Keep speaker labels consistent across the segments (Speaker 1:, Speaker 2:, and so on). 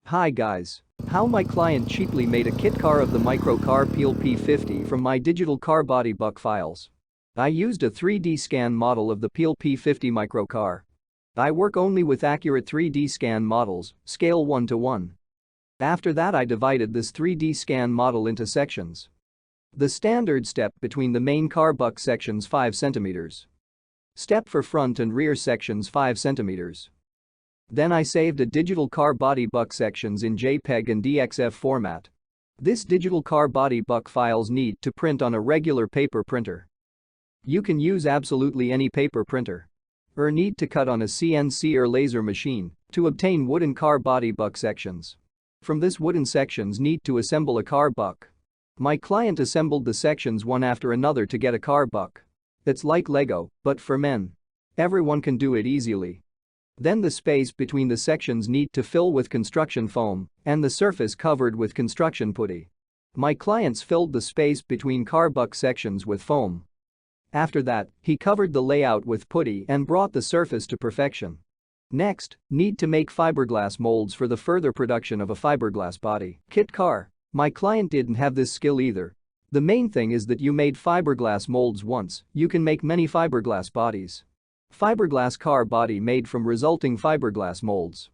Speaker 1: Hi guys. How my client cheaply made a kit car of the Microcar P50 from my digital car body buck files. I used a 3D scan model of the P50 Microcar. I work only with accurate 3D scan models, scale 1:1. After that I divided this 3D scan model into sections. The standard step between the main car buck sections 5 cm. Step for front and rear sections 5 cm. Then I saved a digital car body buck sections in JPEG and DXF format. This digital car body buck files need to print on a regular paper printer. You can use absolutely any paper printer. Or need to cut on a CNC or laser machine to obtain wooden car body buck sections. From this wooden sections need to assemble a car buck. My client assembled the sections one after another to get a car buck. It's like Lego, but for men. Everyone can do it easily. Then the space between the sections need to fill with construction foam and the surface covered with construction putty. My clients filled the space between car buck sections with foam. After that, he covered the layout with putty and brought the surface to perfection. Next, need to make fiberglass molds for the further production of a fiberglass body kit car. My client didn't have this skill either. The main thing is that you made fiberglass molds once, you can make many fiberglass bodies. Fiberglass car body made from resulting fiberglass molds.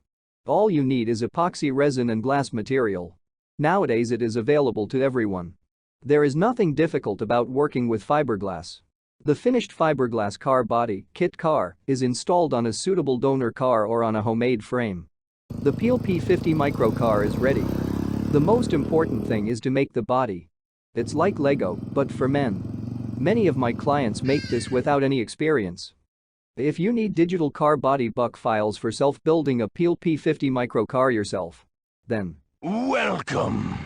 Speaker 1: All you need is epoxy resin and glass material. Nowadays it is available to everyone. There is nothing difficult about working with fiberglass. The finished fiberglass car body kit car is installed on a suitable donor car or on a homemade frame. The P50 Microcar is ready. The most important thing is to make the body. It's like Lego, but for men. Many of my clients make this without any experience. If you need digital car body buck files for self-building a P50 Microcar yourself, then
Speaker 2: Welcome.